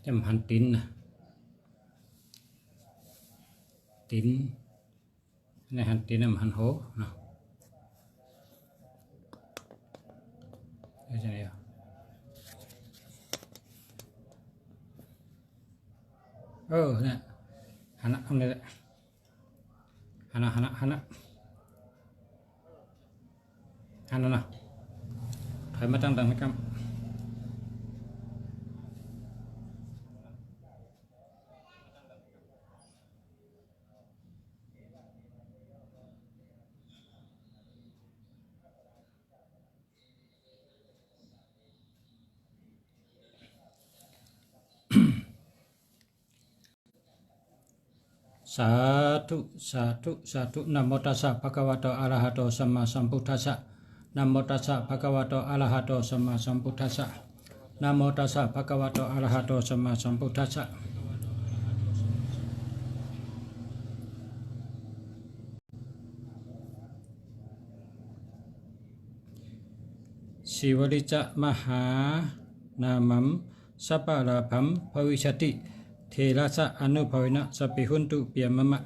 จำหันตินนะตินในหันตินนำหันโหเนาะใช่ไหมเนี่ยหันนะทำเลยหันนะถอยมาตั้งนะครับสาธุนะโมตัสสะภะคะวะโตอะระหะโตสัมมาสัมพุทธัสสะนะโมตัสสะภะคะวะโตอะระหะโตสัมมาสัมพุทธัสสะนะโมตัสสะภะคะวะโตอะระหะโตสัมมาสัมพุทธัสสะสิวริจะมหานามัมสัปปะราภัมภวิชติเทระสะอนุภวินะสัพพิหุนตุเปียมะมะ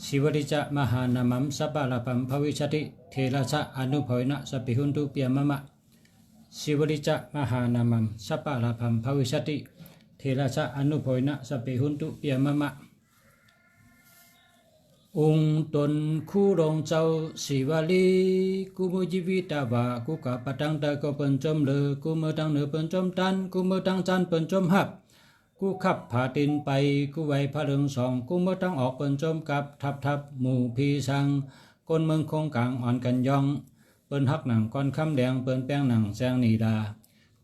สิวริจะมหานามัมสัปปะราภัมภวิชติเทระสะอนุภวินะสัพพิหุนตุเปียมะมะสิวริจะมหานามัมสัปปะราภัมภวิชติเทระสะอนุภวินะสัพพิหุนตุเปียมะมะองค์ตนคู่รองเจ้าสิวลีกูมือชีวิตาวากูกับปะตังตะก็เป็นจมเลอกูมือตังเนือเป็นจมตันกูมือตังจันเป็นจมหับกูขับผาตินไปกูไว้พระเรืองสองกูมือตังออกเป็นจมกับทับหมู่พีสังก้นเมืองคงกลางอ่อนกันยองเป็นหักหนังก้อนคำแดงเป็นแป้งหนังแสงนีดา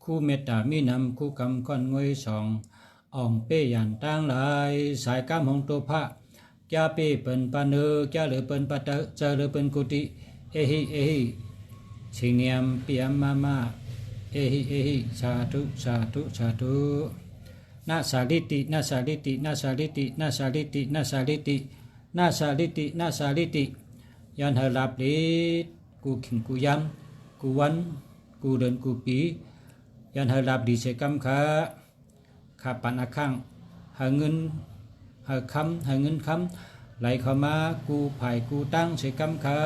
คู่เมตตามีนำคู่คำก้อนงวยสองอ่องเป้ยันตั้งหลายสายกำหงตัวพระแกเปเป็นปานเนอแกเหลือเป็นปัตตะเจอเหลือเป็นกุฏิเอหิชิงเนียมเปียมมาเอหิสาธุนาสาลิติยันหลับลิกูขิงกูยันกูวันกูเดินกูปียันหลับดีเสกำขาปันอาข้างหาเงินหาเงินคำไหลเข้ามากูไผ่กูตั้งเสกำขา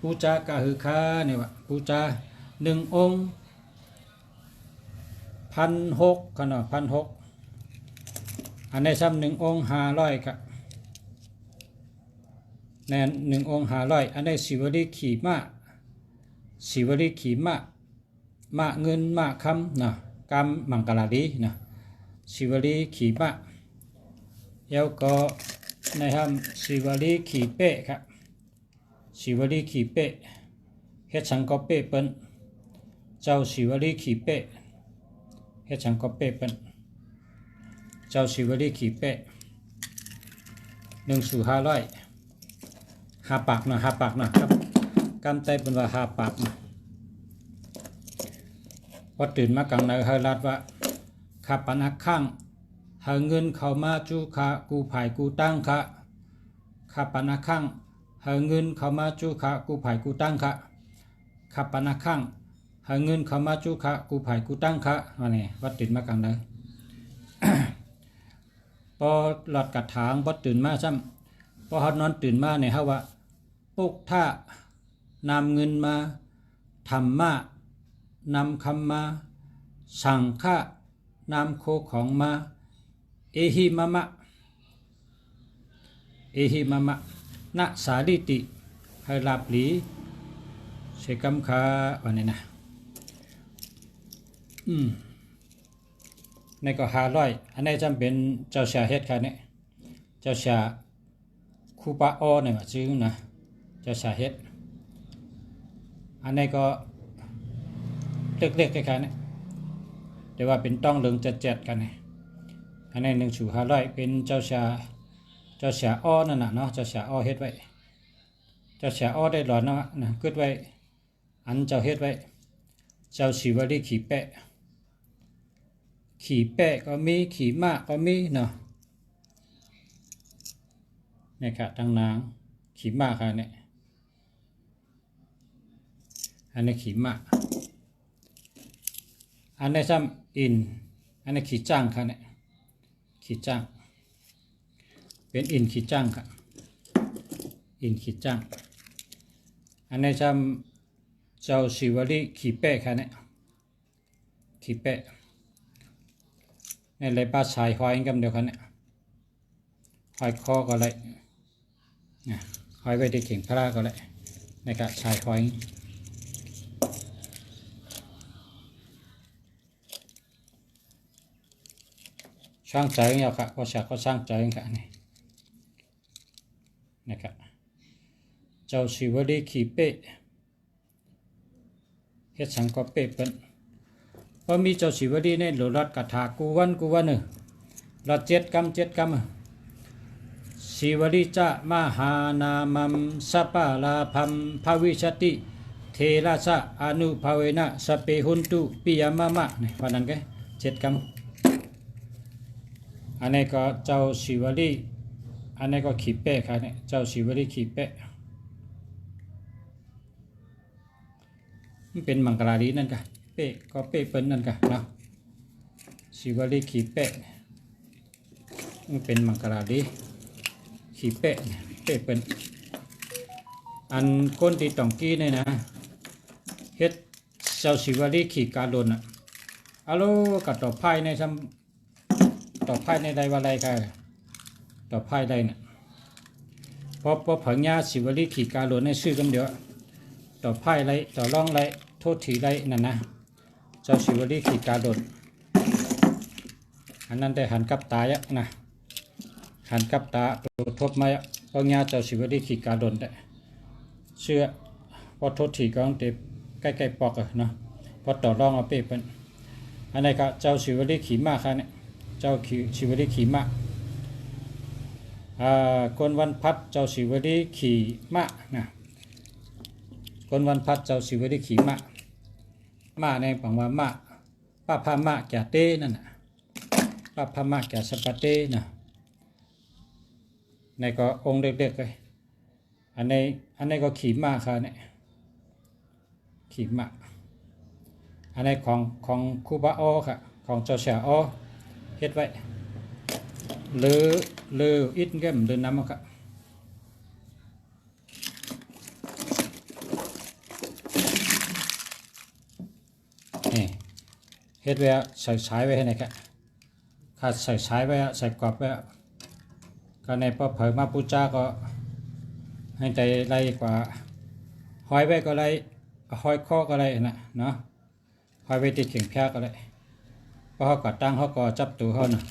ปูจากะหือคาเนี่ยวะปูจา1 องค์1,600กันเนาะ1,600อันในซ้ำ1 องค์500ครับแน่1 องค์500อันในสิวลีขี่ม้าเงินม้าคำนะกำมังกลาดีนะสิวลีขี่ม้าแล้วก็ในห้ำสิวลีขี่เป๊ะครับสิวลีขี่เป๊ะเฮ็ดสังกเป๊ะเป็นเจ้าสิวลีขี่เป๊ะเฮ็ดสังกเป๊ะเป็นเจ้าสิวลีขี่เป๊ะ1/500 5 ปากนะครับกำไตเป็นว่า5 ปากนะพอตื่นมากลางในเฮลัดว่าขับปันหักข้างหาเงินเข้ามาจูขากูไผ่กูตั้งค่ะขับปันหักข้างหาเงินเข้ามาจูขากูไผ่กูตั้งค่ะขับปันหักข้างหาเงินเข้ามาจูขากูไผ่กูตั้งค่ะว่าไงวัดตื่นมากลางใน พอหลอดกระถางพอตื่นมาซ้ำพอฮอดนอนตื่นมาเนี่ยฮะว่าปุกท่านำเงินมาธรรมะนำคำมาสังฆะนำโคของมาเอหิมะมะนะสาลิติให้ลาบหลีเสกำคาวันนี้นะในก็500อันนี้จำเป็นเจ้าชาเฮ็ดค่ะเนี่ยเจ้าชาคูปาออเนี่ยชื่อนะเจ้าชาเฮ็ดอันนี้ก็เล็กๆคล้ายๆเนี่ยแต่ว่าเป็นต้องเรืองจัดกันเนี่ยอันนี้1/500เป็นเจ้าชาอ้อนั่นน่ะเนาะเจ้าชาอ้อเฮ็ดไว้เจ้าชาอ้อได้หลอดเนาะนะกึดไว้อันเจ้าเฮ็ดไว้เจ้าสิวลีขี่แปะก็มีขี่ม้าก็มีเนาะเนี่ยค่ะตั้งนางขี่ม้าค่ะเนี่ยอันนี้ขี่ม้า อันนี้ซ้ำอินอันนี้ขีจ้างค่ะเนี่ยขีจ้างเป็นอินขีจ้างค่ะอินขีจ้างอันนี้ซ้ำเจ้าศิวลีขีเป้ค่ะเนี่ยขีเป้ในเลยป้าชายหอยกันเดียวกันเนี่ยหอยคอก็เลยหอยไว้ที่เข่งพระก็เลยในกะชายหอยช่างใจเนี่ยค่ะก็ฉากก็ช่างใจค่ะนี่นะครับเจ้าศิวลีขีเป้เฮ็ดสังก็เป้เป็นพอมีเจ้าศิวลีในหลุดรัดกถากูวันรัด7 กรรมศิวลีจะมหานามัมสัปปะลาภัมภวิชติเทระสะอนุภเวนะสเปหุนตุปิยมะมะนี่ว่านั้นแก7 กรรมอันนี้ก็เจ้าศิวลีอันนี้ก็ขีเป้ค่ะเนี่ยเจ้าศิวลีขีเป้มันเป็นมังกรลีนั่นค่ะเป้ก็เป้เป็นนั่นค่ะนะศิวลีขีเป้มันเป็นมังกรลีขีเป้เป้เป็นอันก้นตีตองกี้เนี่ยนะเฮ็ดเจ้าศิวลีขีกาโดนอ่ะอะโลกับต่อไพ่ในซ้ำต่อไพ่ในใดว่าไรค่ะต่อไพ่ใดเนี่ยพอผังยาศิวลีขีกาโดนในชื่อกันเดียวต่อไพ่ไรต่อร่องไรโทษทีไรนั่นนะเจ้าศิวลีขีกาโดนอันนั้นได้หันกับตายะนะหันกับตาทบมาปัญญาเจ้าศิวลีขีกาโดนได้เชื่อพอโทษทีก็ต้องเตะใกล้ๆปอกเนาะพอต่อรองเอาเป๊ะเป็นอันนี้ก็เจ้าศิวลีขีมาค่ะเนี่ยเจ้าศิวลีขีมาคนวันพัดเจ้าศิวลีขีมานะคนวันพัดเจ้าศิวลีขีมาในปังว่ามะป้าพามะแก่เต้นั่นน่ะป้าพามะแก่สปาเต้น่ะในก็องค์เด็กๆเลยอันนี้ก็ขีมาค่ะเนี่ยขีมาอันนี้ของครูบาอ้อค่ะของเจ้าเสียอ้อเฮ็ดไว้หรืออิดเกมหรือน้ำค่ะนี่เฮ็ดไว้ใส่สายไว้ให้ไหนครับขาดใส่สายไว้ใส่กรอบไว้ก็ในพอเผยมาปูจ้าก็ให้ใจไล่กว่าหอยไว้ก็ไล่หอยข้อก็ไล่นะเนาะหอยไว้ติดเข่งแพร่ก็ไล่พอเขาก็ตั้งเขาก็จับตัวเขานะ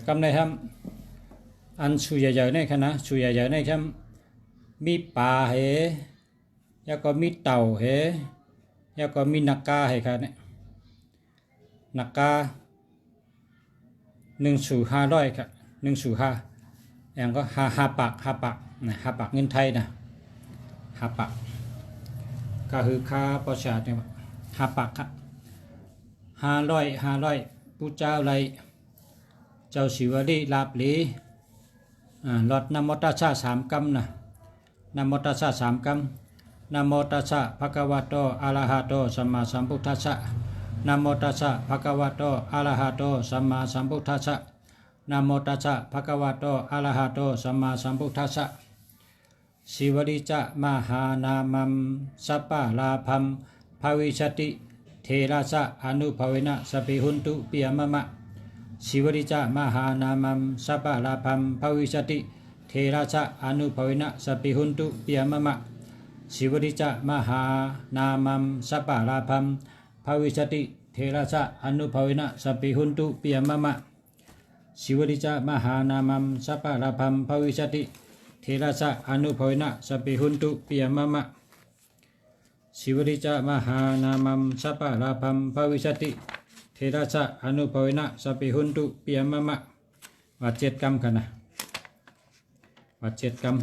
กำในทำอันชูใหญ่ๆนี่ค่ะนะชูใหญ่ๆนี่ครับมีปลาเหแล้วก็มีเต่าเหแล้วก็มีนักกาเหค่ะเนี่ยนักกา1/500ค่ะ1/5อย่างก็5 ปากนะ5 ปากเงินไทยนะ5 ปากก็คือค่าประชาเนี่ย5 ปากครับ500ผู้เจ้าไรเจ้าศิวลีลาบลีหลอดนโมตัสสะ3 กรรมนะนโมตัสสะ3 กรรมนะโมตัสสะภะคะวะโตอะระหะโตสัมมาสัมพุทธัสสะนะโมตัสสะภะคะวะโตอะระหะโตสัมมาสัมพุทธัสสะนะโมตัสสะภะคะวะโตอะระหะโตสัมมาสัมพุทธัสสะศิวลีจะมหานามัมสัปปะลาภัมภวิชติเทระสะอนุภเวนะสปิหุนตุปิยมะมะศิวลีจะมหานามัมสัปปะลาภัมภวิชติเทระสะอนุภเวนะสปิหุนตุปิยมะมะศิวลีจะมหานามัมสัปปะลาภัมภวิชติเทระสะอนุภเวนะสปิหุนตุปิยมะมะศิวลีจะมหานามัมสัปปะลาภัมภวิชติเทระสะอนุภเวนะสปิหุนตุปิยมะมะศิวลีจะมหานามัมสัปปะลาภัมภวิชติเทระสะอนุภเวนะสปิหุนตุปิยมะมะว่า7 กรรมกันนะว่า7 กรรม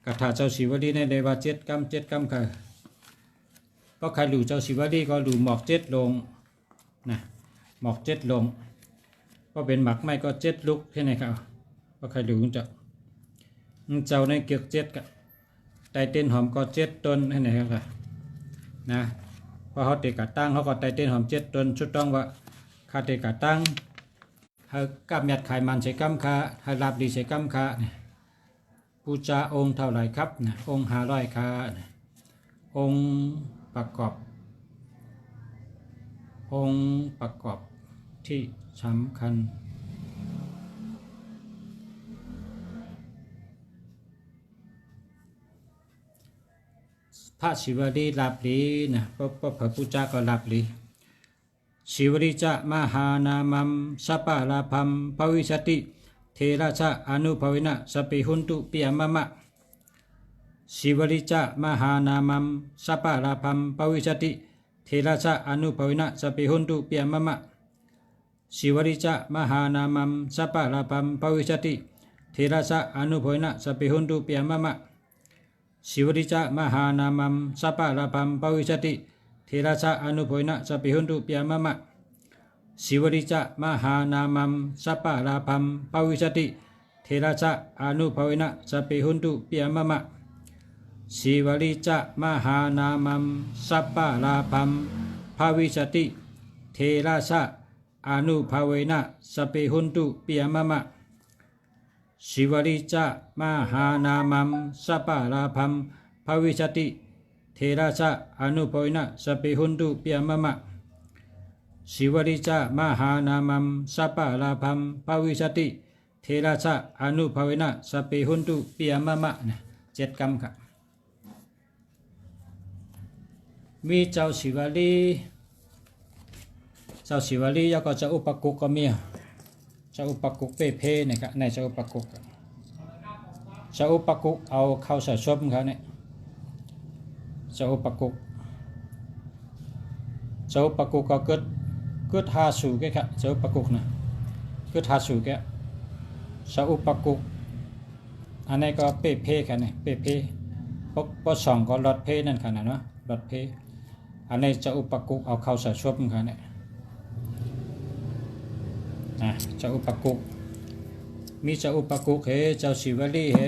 กถาเจ้าศิวลีในได้ว่า7 กรรมค่ะเพราะใครรู้เจ้าศิวลีก็รู้หมอก7 ลงนะหมอก7 ลงก็เป็นหมักไม่ก็7 ลุกแค่ไหนครับเพราะใครรู้จะเจ้าในเกียก7 ไตเต้นหอมก็7 ต้นให้ไหนครับนะพอเขาเตะกะตั้งเขาก็ไตเต้นหอม7 ต้นชุดต้องว่าคาเตะกะตั้งให้กับยัดไขมันใส่กัมคาให้ลาบดีใส่กัมคาปูจาองค์เท่าไหร่ครับนะองค์500 คาองค์ประกอบที่สำคัญพระศิวลีลาบลีนะพระพุทธเจ้าก็ลาบลีศิวลีจะมหานามัมสัปปะลาภัมภวิชติเทระชะอนุภวินะสปิหุนตุปิยมะมะศิวลีจะมหานามัมสัปปะลาภัมภวิชติเทระชะอนุภวินะสปิหุนตุปิยมะมะศิวลีจะมหานามัมสัปปะลาภัมภวิชติเทระชะอนุภวินะสปิหุนตุปิยมะมะศิวริจามหานามัมสัปปะลาภัมภวิชติเทระชะอนุภวินะสัพพิหุนตุปิยมะมะศิวริจามหานามัมสัปปะลาภัมภวิชติเทระชะอนุภวินะสัพพิหุนตุปิยมะมะศิวริจามหานามัมสัปปะลาภัมภวิชติเทระชะอนุภวินะสัพพิหุนตุปิยมะมะศิวริจามหานามัมสัปปะลาภัมภวิชติเทระชะอนุภวินะสัพพิหุนตุปิยมะมะศิวริจามหานามัมสัปปะลาภัมภวิชติเทระชะอนุภวินะสัพพิหุนตุปิยมะมะนะ7 กรรมครับมีเจ้าศิวลีแล้วก็เจ้าอุปกุกก็มีเจ้าอุปกุกเป้เพนะครับในเจ้าอุปกุกเอาเข้าใส่ชมเขาเนี่ยเจ้าอุปกุกก็เกิดหาสู่แกครับเจ้าอุปกุกนะเกิดหาสู่แกเจ้าอุปกุกอันนี้ก็เป้เพกันเนี่ยเป้เพปสองก็ลดเพนั่นขนาดเนาะลดเพอันนี้เจ้าอุปกุกเอาเข้าใส่ชมเขาเนี่ยเจ้าอุปกุกมีเจ้าอุปกุกเฮเจ้าศิวลีเฮ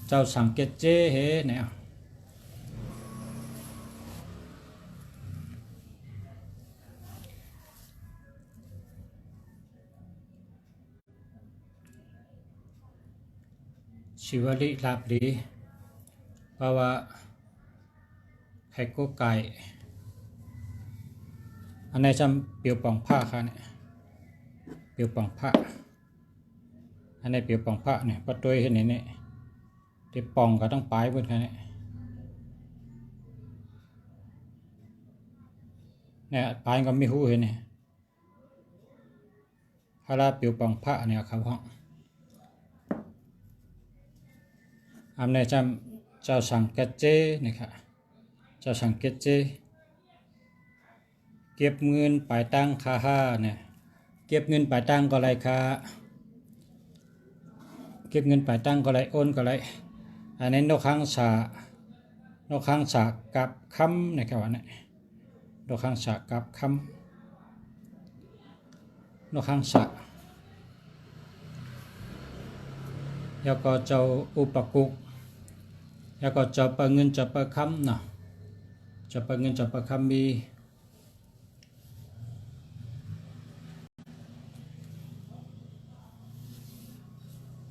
เจ้าสังเกตเจเฮเนี่ยศิวลีลาบลีเพราะว่าไข่กุ๊กไก่อันนี้จำเปียวป่องผ้าค่ะเนี่ยเปียวป่องผ้าอันนี้เปียวป่องผ้าเนี่ยประตูเห็นเนี่ยที่ป่องก็ต้องปลายเพื่อนค่ะเนี่ยปลายก็มีหูเห็นเนี่ยฮาราเปียวป่องผ้าเนี่ยเขาห้องอันนี้จำเจ้าสังเกตเจนี่ค่ะเจ้าสังเกตเจเก็บเงินปลายตั้งค่าห้าเนี่ยเก็บเงินปลายตั้งก็ไรค่าเก็บเงินปลายตั้งก็ไรโอนก็ไรอันนี้นกข้างสากับคำนะครับว่าเนี่ยนกข้างสากับคำนกข้างสาแล้วก็เจ้าอุปกุกแล้วก็เจ้าเปิดเงินเจ้าเปิดคำเนาะเจ้าเปิดเงินเจ้าเปิดคำม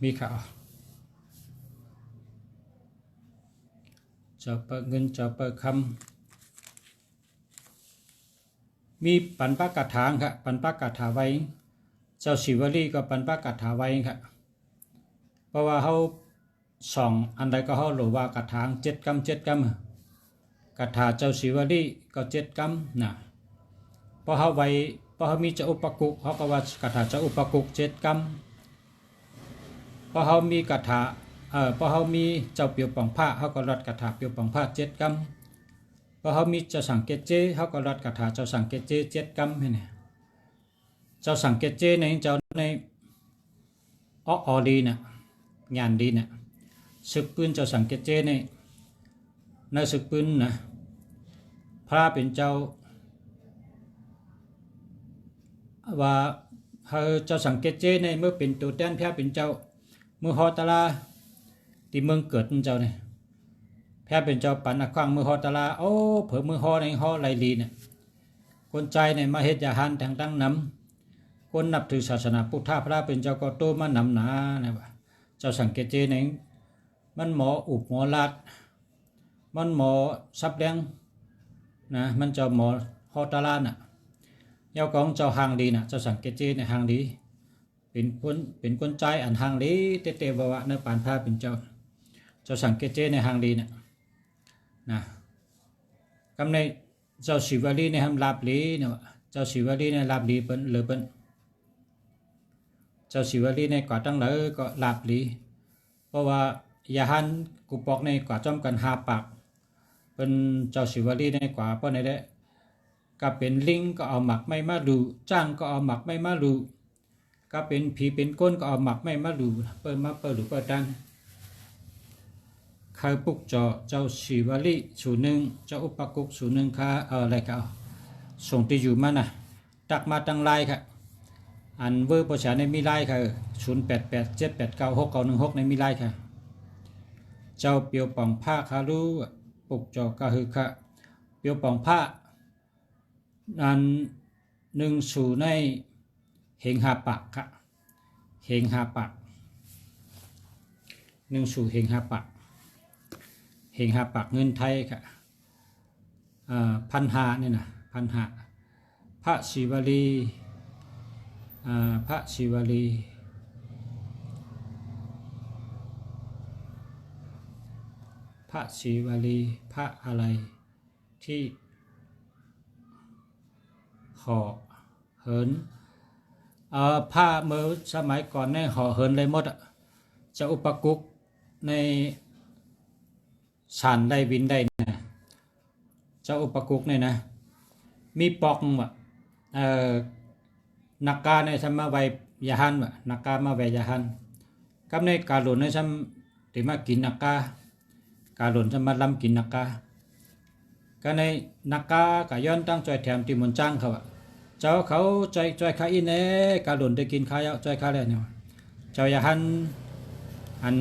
ีข่าวจะเปิดเงินจะเปิดคำมีปันปากกาถางครับปันปากกาถาไว้เจ้าศิวลีก็ปันปากกาถาไว้ครับเพราะว่าเขาส่องอันใดก็เขาหรือว่ากาถาง7 กรรมกาถาเจ้าศิวลีก็7 กรรมนะเพราะเขาไว้เพราะเขามีเจ้าอุปกุกเขาก็ว่ากาถาเจ้าอุปกุก7 กรรมเพราะเขามีกาถาเพราะเขามีเจ้าเปียวป่องผ้าเขาก็รัดกาถาเปียวป่องผ้า7 กรรมเพราะเขามีเจ้าสังเกตเจเขาก็รัดกาถาเจ้าสังเกตเจ7 กรรมให้เนี่ยเจ้าสังเกตเจในเจ้าในอดีเนี่ยงานดีเนี่ยศึกปืนเจ้าสังเกตเจในศึกปืนนะพระเป็นเจ้าว่าเจ้าสังเกตเจในเมื่อเป็นตัวแทนพระเป็นเจ้าเมื่อฮอตลา ที่เมืองเกิดเจ้าเนี่ยแพ้เป็นเจ้าปันอควังมือฮอตลาโอ้เผอมือฮอในฮอไหลลีเนี่ยคนใจเนี่ยมาเฮ็ดยาหันแต่งตั้งนำคนนับถือศาสนาพุทธพระเป็นเจ้าก็โตมานำหนาเนี่ยว่าเจ้าสังเกตเจเนี่ยมันหมออุบหมอลาดมันหมอซับแดงนะมันเจ้าหมอฮอตลาน่ะเจ้าของเจ้าหางดีน่ะเจ้าสังเกตเจในหางดีเป็นคนใจอันหางดีเตๆว่าเนื้อปานพระเป็นเจ้าสังเกตเจในหางดีน่ะนะกำในเจ้าศิวลีในหำลาบลีเนี่ยเจ้าศิวลีในลาบลีเปิ้นหรือเปิ้นเจ้าศิวลีในกว่าตั้งเลยก็ลาบลีเพราะว่ายาหันกูปอกในกว่าจอมกัน5 ปากเป็นเจ้าศิวลีในกว่าเพราะในได้ก็เป็นลิงก็เอาหมักไม่มาดูจ้างก็เอาหมักไม่มาดูก็เป็นผีเป็นก้นก็เอาหมักไม่มาดูเปิ้นมาเปิดหรือเปิดดันใครปุกเจ้าศิวลีสูหนึ่งเจ้าอุปกุกสูหนึ่งค่ะอะไรก็ส่งที่อยู่มาน่ะตักมาตั้งไลน์ค่ะอันเวอร์ประชาในมีไลน์ค่ะ0887896916ในมีไลน์ค่ะเจ้าเปียวป่องผ้าคารู้ปุกจอก็คือค่ะเปียวป่องผ้าอัน1สู่ในเหง5 ปากค่ะเหง5 ปาก1สู่เหง5 ปากเหง5 ปากเงินไทยค่ะ1,500เนี่ยนะ1,500พระศิวลีพระศิวลีพระศิวลีพระอะไรที่ห่อเหินผ้าเมื่อสมัยก่อนเนี่ยห่อเหินเลยหมดจะอุปกุกในสานได้วินได้นะเจ้าอุปกุกเนี่ยนะมีปอกว่ะนักกาในทำมาไว้ยาหันว่ะนักกามาไว้ยาหันกับในการหล่นในทำที่มากินนักกาการหล่นทำมาลำกินนักกาก็ในนักกาก็ย้อนตั้งใจแถมที่มนจ้างเขาอ่ะเจ้าเขาใจข้าอินเน่การหล่นได้กินข้าวใจข้าแล้วเนี่ยเจ้ายาหันอัน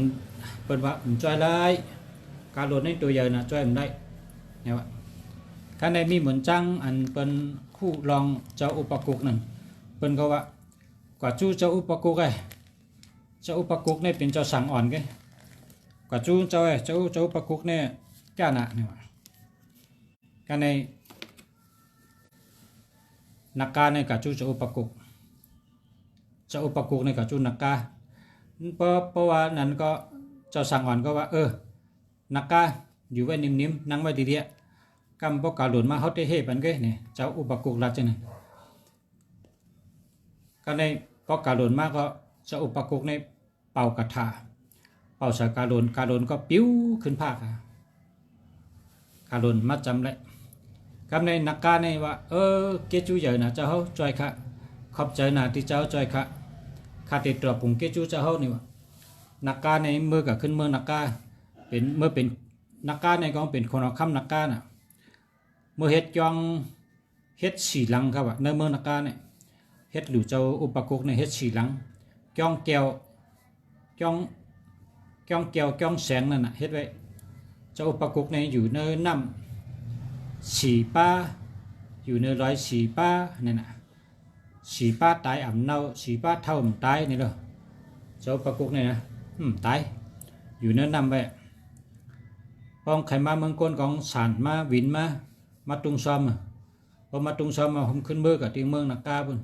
เป็นว่าใจร้ายการหล่นในตัวใหญ่นะใจมันได้เนี่ยว่าข้าในมีเหมือนจังอันเป็นคู่รองเจ้าอุปกุกนั่นเป็นก็ว่ากว่าจู้เจ้าอุปกุกเจ้าอุปกุกเนี่ยเป็นเจ้าสั่งอ่อนไงกว่าจู้เจ้าอุปกุกเนี่ยแก่หนักเนี่ยว่าข้าในนักกาในกาจูเจ้าอุปกุกในกาจูนักกาเพราะว่านั้นก็เจ้าสั่งอ่อนก็ว่านักกาอยู่ไว้นิ่มๆนั่งไว้ดีๆกำพวกกาหลุนมาเขาเตะเฮปันเกเนี่ยเจ้าอุปกุกรัดจังเนี่ยก็ในพอกาหลุนมาก็เจ้าอุปกุกในเป่ากระถาเป่าใส่กาหลุนก็ปิ้วขึ้นภาคกาหลุนมาจำเลยคำในนักการในว่าเกจูใหญ่นะเจ้าเขาจอยค่ะขอบใจนะที่เจ้าจอยค่ะข้าติดตัวปุ่งเกจูเจ้าเขานี่ว่านักการในมือกับขึ้นมือนักการเป็นเมื่อเป็นนักการในก็เป็นคนเอาคำนักการน่ะเมื่อเฮ็ดจองเฮ็ดสีหลังครับว่าในเมืองนักการเนี่ยเฮ็ดหรือเจ้าอุปกุกในเฮ็ดสีหลังจ้องแก้วจ้องแสงนั่นน่ะเฮ็ดไว้เจ้าอุปกุกในอยู่ในน้ำสีป้าอยู่ในร้อยสีป้าเนี่ยนะสีป้าตายอ่ำเน่าสีป้าเท่ามันตายนี่เลยเจ้าประกุกเนี่ยนะตายอยู่ในน้ำไปพอใครมาเมืองก้นของสารมาวินมาตุงซ้อมพอมาตุงซ้อมมาผมขึ้นเบอร์กับที่เมืองนักกาบุญ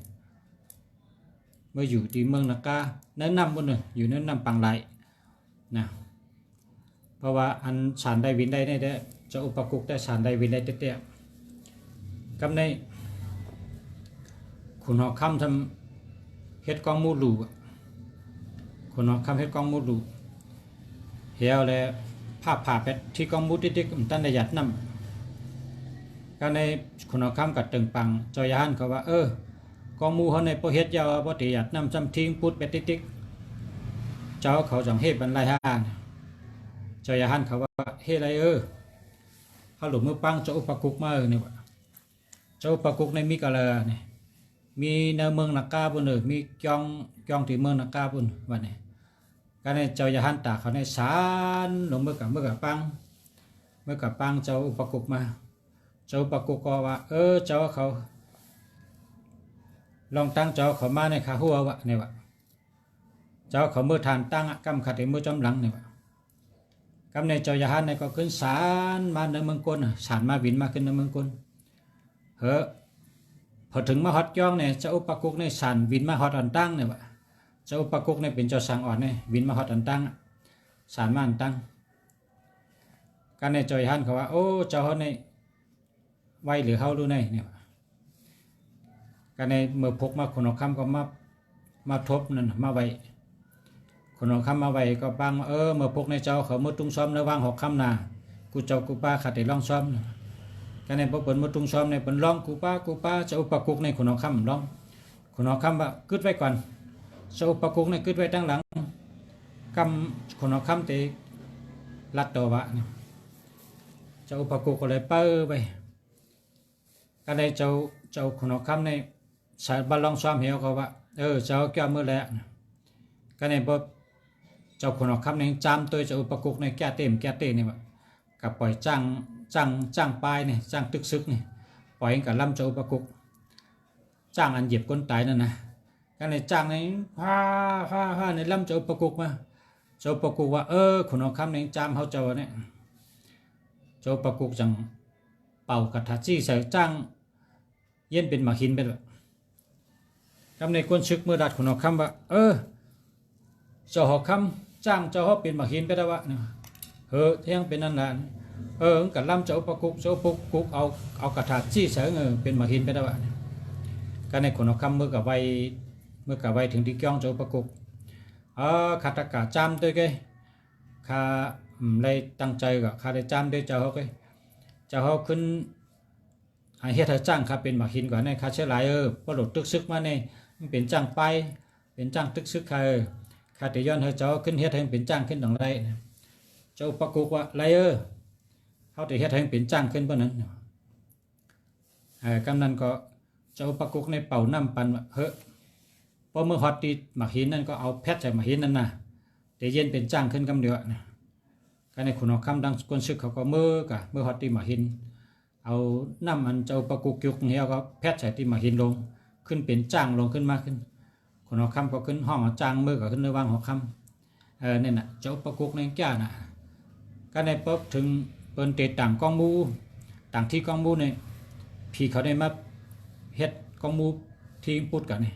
เมื่ออยู่ที่เมืองนักกาในน้ำบุญเลยอยู่ในน้ำปังไหลนะเพราะว่าอันสารได้วินได้เนี่ยจะอุปกุกได้สารได้วินได้เตี้ยๆกับในขุนหอกคำทำเฮ็ดกองมูลูขุนหอกคำเฮ็ดกองมูลูเหี่ยวเลยผ้าเป็ดที่กองมูติ๊กๆตั้งได้หยัดน้ำก็ในขุนหอกคำกับตึงปังจอยานเขาว่ากองมูเขาในโปเฮ็ดยาวปฏิหยัดน้ำจำทิ้งพุดเป็ดติ๊กเจ้าเขาจังเฮ็ดบรรลัยห้าจอยานเขาว่าเฮ็ดอะไรเขาหลุมมือปังเจ้าอุปกุกมาเนี่ยเจ้าอุปกุกในมีกะเลเนี่ยมีในเมืองนักกาบุญมีจองที่เมืองนักกาบุญวันนี้ก ก็ในเจ้ายาหันตาเขาในสารลงเมื่อกับปังเจ้าอุปกุกมาเจ้าอุปกุกก็ว่าเจ้าเขาลองตั้งเจ้าเขามาในขาหัววะเนี่ยวะเจ้าเขาเมื่อทานตั้งกำขัดในมือจำหลังเนี่ยวะกำในเจ้ายาหันในก็ขึ้นสารมาในเมืองกลสารมาวินมาขึ้นในเมืองกลพอถึงมาฮอดย่องเนี่ยเจ้าอุปกุกในสารวินมาฮอดอันตั้งเนี่ยวะเจ้าอุปกุกในเป็นเจ้าสังอ่อนเนี่ยวินมาฮอดอันตั้งสารมาอันตั้งกันในเจ้ายาหันเขาว่าโอ้เจ้าเขาในไว้หรือเขารู้ในเนี่ยกันในเมื่อพกมาคนออกคำก็มาทบนั่นมาไว้คนออกคำมาไว้ก็บังเมื่อพกในเจ้าเขามือตุ้งซ้อมในวางหกคำนากูเจ้ากูป้าขัดในร่องซ้อมกันในพวกเปิดมือตุ้งซ้อมในเป็นร่องกูป้าเจ้าอุปกุกในคนออกคำร่องคนออกคำว่ากึดไว้ก่อนเจ้าอุปกุกในกึดไว้ตั้งหลังกำคนออกคำเตะลัดตัววะเจ้าอุปกุกก็เลยเป้ไปกันในเจ้าคนออกคำในสายบาลองซ้อมเหี่ยวเขาว่าเจ้าแก้วมือแหละกันในพวกเจ้าคนออกคำในจามตัวเจ้าอุปกุกในแก้เต้เนี่ยวะกับปล่อยจ้างปลายเนี่ยจ้างตึกซึกเนี่ยปล่อยกับลำเจ้าอุปกุกจ้างอันเหยียบก้นตายนั่นนะกันในจ้างในพาในลำเจ้าอุปกุกมาเจ้าอุปกุกว่าคนออกคำในจามเขาเจ้าเนี่ยเจ้าอุปกุกจังเป่ากระถาจี้ใส่จ้างเย็นเป็นหมาหินไปเลยคำในก้นชึกเมื่อดัดคนออกคำว่าเจ้าหอกคำจ้างเจ้าเขาเป็นหมาหินไปได้วะเที่ยงเป็นนั่นแหละกับลำเจ้าอุปกุกเอากระถาจี้ใส่เป็นหมาหินไปได้วะก็ในคนออกคำเมื่อกับไว้ถึงที่ก้องเจ้าอุปกุกขาตะกาจามด้วยแกข้าเลยตั้งใจกับข้าได้จามด้วยเจ้าเขาแกเจ้าเขาขึ้นเฮ็ดให้จ้างข้าเป็นหมาหินก่อนในข้าเชื่อหลายพอหลุดตึกซึกมาในมันเป็นจ้างไปเป็นจ้างตึกซึกข้าแต่ย้อนให้เจ้าขึ้นเฮ็ดให้เป็นจ้างขึ้นดังไรเจ้าอุปกุกว่าไรเขาแต่เฮ็ดให้เป็นจ้างขึ้นเพราะนั้นกำนันก็เจ้าอุปกุกในเป่าน้ำปันว่าพอเมื่อฮอตตีหมาหินนั่นก็เอาแพทย์ใส่หมาหินนั่นนะแต่เย็นเป็นจ้างขึ้นกำเดียวนะก็ในคนออกคำดังก้นซึกเขาก็เมื่อฮอตตีหมาหินเอาน้ำมันเจ้าอุปกุกยุกเหี้ยก็แพทย์ใส่ตีหมาหินลงขึ้นเป็นจ้างลงขึ้นมาขึ้นคนออกคำก็ขึ้นห้องจ้างมือก็ขึ้นในวางหอกคำเนี่ยนะเจ้าอุปกุกในแก่น่ะก็ในปุ๊บถึงเปิ้นเตะต่างกองมูต่างที่กองมูเนี่ยพี่เขาได้มาเฮ็ดกองมูที่พูดกันนี่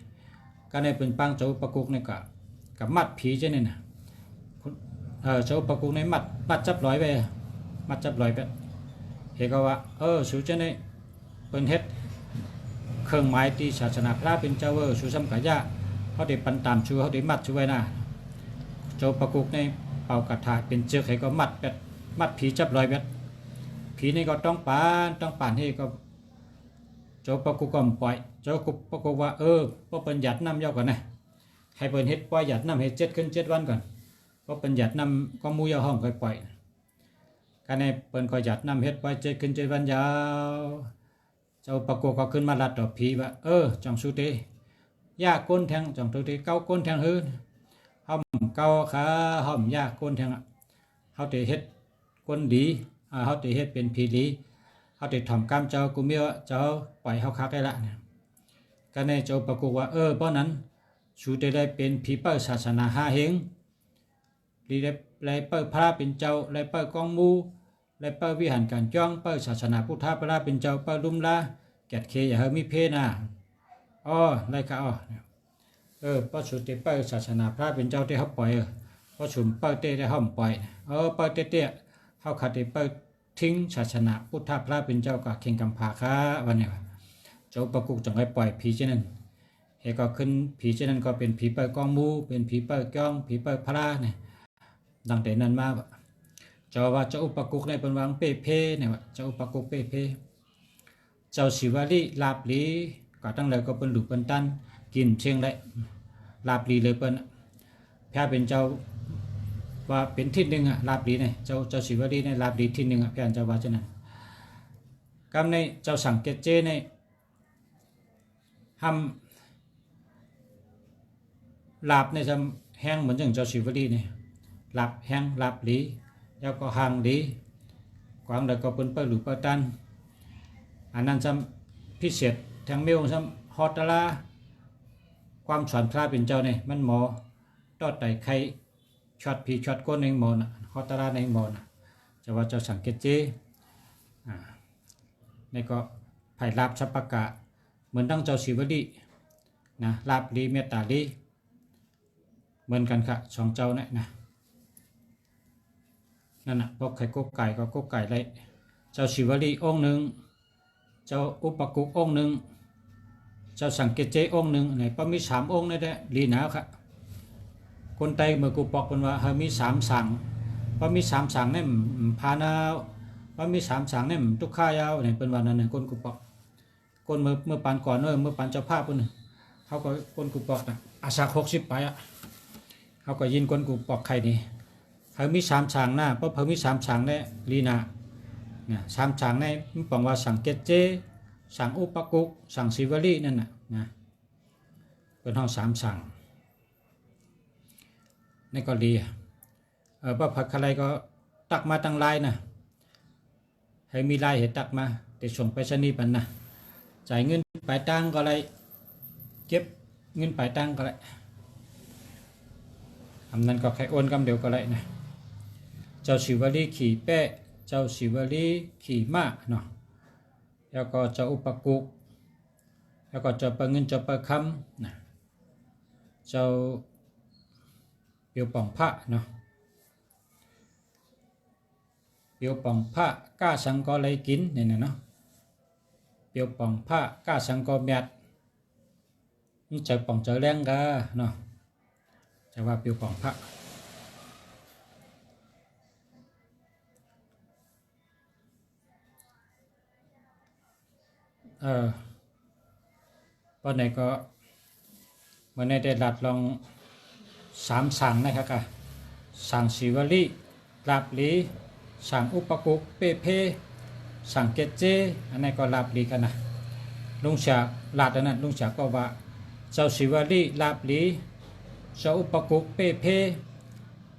ก็ในเป็นปังเจ้าอุปกุกเนี่ยกับมัดผีเจ้าเนี่ยนะเจ้าอุปกุกในมัดจับร้อยไปมัดจับร้อยไปเห็นก็ว่าสูเจ้าเนี่ยเป็นเฮ็ดเครื่องหมายที่ศาสนาพระเป็นเจ้าสูสัมกายะเขาได้ปันตามชูเขาได้มัดชูไว้นะเจ้าอุปกุกในเป่ากระถาเป็นเชือกให้ก็มัดผีจับร้อยแบบผีนี่ก็ต้องป่านให้ก็เจ้าอุปกุกก็ปล่อยเจ้าอุปกุกว่าพอเป็นหยัดน้ำเยาก่อนนะให้เป็นเฮ็ดปล่อยหยัดน้ำให้7 วันก่อนพอเป็นหยัดน้ำก็มูยาห้องค่อยปล่อยการในเป็นก็หยัดน้ำเฮ็ดปล่อย7 วันยาวเจ้าอุปกุกก็ขึ้นมาลัดดอกผีว่าจังสุเตยาก้นแทงจังสุเตเก้าก้นแทงหื้อห้อมเก้าขาห้อมยาก้นแทงเขาเตเฮ็ดก้นดีเขาเตเฮ็ดเป็นผีดีเขาเตถ่อมกล้ามเจ้ากูมีว่าเจ้าปล่อยเขาคักได้ละเนี่ยก็ในเจ้าอุปกุกว่าเพราะนั้นสูเตได้เป็นผีเป้าศาสนา5 เฮงดีได้เป้าพระเป็นเจ้าได้เป้ากองมูได้เป้าวิหารการจ้องเป้าศาสนาพุทธพระเป็นเจ้าเป้าลุ่มละแกดเคอย่าเฮมีเพนะไรค่ะพระสุติเป้าศาสนาพระเป็นเจ้าที่เขาปล่อยพระสุมเป้าเตได้ห้อมปล่อยเป้าเตเขาขัดเป้าทิ้งศาสนาพุทธพระเป็นเจ้ากับเข่งกำพาค้าวันนี้เจ้าอุปกุกจังให้ปล่อยผีเช่นนั้นเฮก็ขึ้นผีเช่นนั้นก็เป็นผีเป้ากองมูเป็นผีเป้าก้องผีเป้าพระเนี่ยดังแต่นั้นมาเจ้าว่าเจ้าอุปกุกในเป็นวางเป้เพเนี่ยว่าเจ้าอุปกุกเป้เพเจ้าศิวลีลาบลีก็ตั้งเลยก็เป็นหลุกเป็นตันกินเชียงได้ลาบลีเลยเป็นแพ้เป็นเจ้าว่าเป็นทิศหนึ่งลาบลีเนี่ยเจ้าศิวลีในลาบลีทิศหนึ่งแพ้เจ้าว่าเช่นนั้นกำในเจ้าสังเกตเจในทำลาบในจำแห้งเหมือนอย่างเจ้าศิวลีเนี่ย หลับแห้งหลับหลีแล้วก็ห่างดีกวางแล้วก็เปิ้นเปิ้ลหรือเปิ้ลตันอันนั้นจำพิเศษแทงเมียวจำฮอตลาความสอนพระเป็นเจ้าเนี่ยมันหมอตอดไตไข่ช็อตผีช็อตก้นในหมอนะฮอตลาในหมอนะจะว่าเจ้าสังเกตเจนี่ก็ไผ่ลาบชัปปะกะเหมือนตั้งเจ้าศิวลีนะลาบลีเมตตาลีเหมือนกันค่ะสองเจ้าเนี่ยนะนั่นน่ะพวกไข่กุ๊กไก่ก็กุ๊กไก่เลยเจ้าศิวลีองค์หนึ่งเจ้าอุปกุกองค์หนึ่งเจ้าสังเกตเจองค์หนึ่งไหนป้ามี3 องค์นี่แหละลีหนาวค่ะคนไทยเมื่อกูบอกกันว่าเฮามี3 สั่งป้ามี3 สั่งเนี่ยพานาป้ามี3 สั่งเนี่ยทุกข้ายาวเนี่ยเป็นวันนั้นเนี่ยคนกูบอกคนเมื่อปานก่อนเมื่อปานเจ้าภาพคนเขาก็คนกูบอกนะอาสา60ไปอ่ะเขาก็ยินคนกูบอกใครนี่เขามี3 สั่งหน้าเพราะเขามี3 สั่งเนี่ยลีนาเนี่ย3 สั่งเนี่ยมันบอกว่าสังเกตเจสั่งอุปกุกสั่งศิวลีนั่นน่ะนะเป็นห้อง3 สั่งนี่ก็ดีพระผักอะไรก็ตักมาตั้งลายนะให้มีลายเห็นตักมาแต่ส่งไปสนีปันนะจ่ายเงินปลายตังก็อะไรเก็บเงินปลายตังก็อะไรอันนั้นก็ใครโอนกำเดียวก็อะไรนะเจ้าศิวลีขี่แปะเจ้าศิวลีขี่ม้าเนาะแล้วก็เจ้าอุปกุกแล้วก็เจ้าปะเงินเจ้าปะคำนะเจ้าเปียวป่องพระเนาะเปียวป่องพระก้าสังกอเลยกินเนี่ยนะเนาะเปียวป่องพระก้าสังกอเมียดเจอป่องเจอแรงกาเนาะจะว่าเปียวป่องพระวันไหนก็วันไหนได้หลัดลอง3 สั่งนะครับค่ะสั่งศิวลีลาบลีสั่งอุปกุกเปเพสั่งเกจเจอันนี้ก็ลาบลีกันนะลุงฉากลาดนั้นลุงฉากก็ว่าเจ้าศิวลีลาบลีเจ้าอุปกุกเปเพ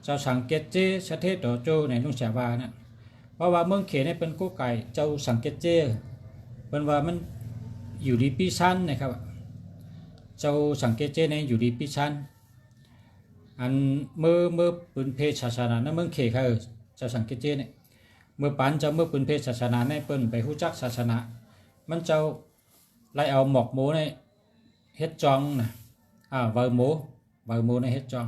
เจ้าสั่งเกจเจสะเทต่อโจในลุงฉากว่านะเพราะว่าเมืองเขตนี่เป็นกุ๊กไก่เจ้าสั่งเกจเจเป็นว่ามันอยู่ดีปีชันนะครับเจ้าสังเกตเจในอยู่ดีปีชันอันเมื่อปืนเพศศาสนานั้นเมืองเขค่ะเจ้าสังเกตเจเนี่ยเมื่อปันเจ้าเมื่อปืนเพศศาสนาในเปิ้นไปฮู้จักศาสนามันเจ้าไล่เอาหมอกหมูในเฮ็ดจองนะเวอร์หมูในเฮ็ดจอง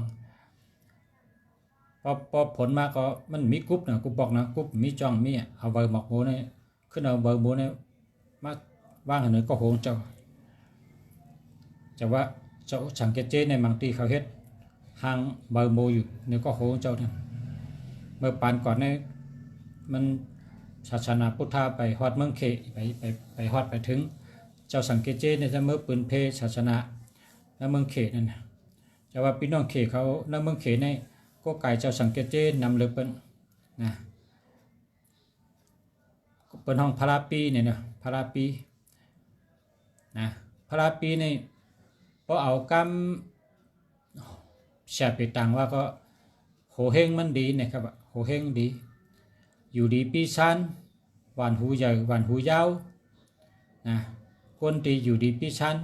พอผลมาก็มันมีกรุ๊ปนะกูบอกนะกรุ๊ปมีจองมีเอาเวอร์หมอกหมูในขึ้นเอาเวอร์หมูในมาว่างอันนี้ก็โหงเจ้าจะว่าเจ้าสังเกตเจในบางทีเขาเฮ็ดห่างเบอร์โมอยู่เนี่ยก็โหงเจ้าเนี่ยเมื่อปานก่อนเนี่ยมันศาสนาพุทธาไปฮอดเมืองเขไปฮอดไปถึงเจ้าสังเกตเจเนี่ยจะเมื่อปืนเพศศาสนาแล้วเมืองเขนั่นนะจะว่าพี่น้องเขเขาแล้วเมืองเขในก็ไก่เจ้าสังเกตเจนำเลยเปิ้นนะเปิ้นห้องพาราปีเนี่ยนะพาราปีนะพาราปีนี่พอเอากำแฉไปต่างว่าก็โหเฮงมันดีนะครับโหเฮงดีอยู่ดีปีชันหวานหูใหญ่หวานหูยาวนะคนตีอยู่ดีปีชัน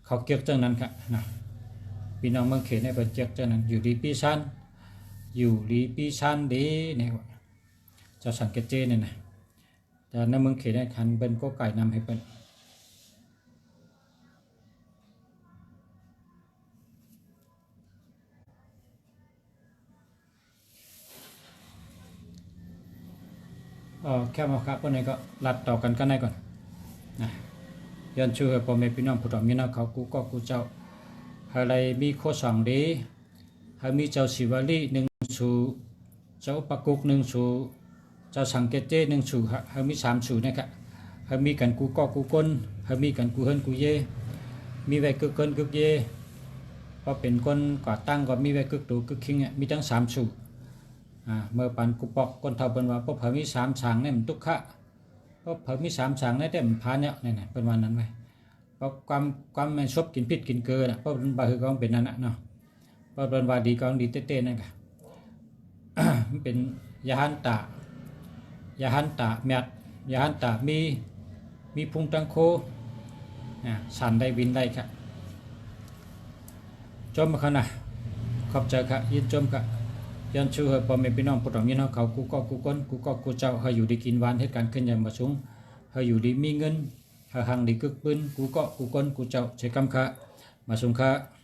เขาเกี่ยวจังนั้นครับนะพี่น้องเมืองเขตในเป็นเกี่ยวจังนั้นอยู่ดีปีชันอยู่ดีปีชันดีเนี่ยจะสังเกตเจเนี่ยนะแต่ในเมืองเขตในคันเป็นก็ไก่นำให้เป็นแค่มาครับวันนี้ก็รัดต่อกันกันได้ก่อนนะยันชื่อพ่อแม่พี่น้องผู้ถอมีน้าเขากูก็กูเจ้าอะไรมีโคสังดีให้มีเจ้าศิวลี1 สูเจ้าปะกุก1 สูเจ้าสังเกตเจ1 สูให้มี3 สูนะครับให้มีกันกูก็กูก้นให้มีกันกูเฮินกูเยมีไว้กึกเกินกึกเยพอเป็นคนก่อตั้งก็มีไว้กึกตูกึกคิงมีทั้ง3 สูเมื่อปันกุปอกคนเท่าเป็นว่าพวกเผามี3 สั่งเนี่ยมันทุกขะพวกเผามี3 สั่งเนี่ยแต่มันพาเนี่ยนี่เป็นวันนั้นไว้เพราะความมันชอบกินพิษกินเกลือนะเพราะมันบาคือก็เป็นนั่นเนาะ ปเป็นวาดีกองดีเต้ๆนั่นค่ะ มันเป็นยาหันตะแมดยาหันตะมีพุงตังโคสันได้วินได้ค่ะจมมาขนาดขอบใจค่ะยินจมค่ะยันชูเฮปอมเป็นพี่น้องปฐมยินเขากูก็กูก้นกูก็กูเจ้าเฮอยู่ดีกินหวานเหตุการณ์ขึ้นอย่างมาสูงเฮอยู่ดีมีเงินเฮหังดีกึกปืนกูก็กูก้นกูเจ้าใช้คำค่ะมาสูงค่ะ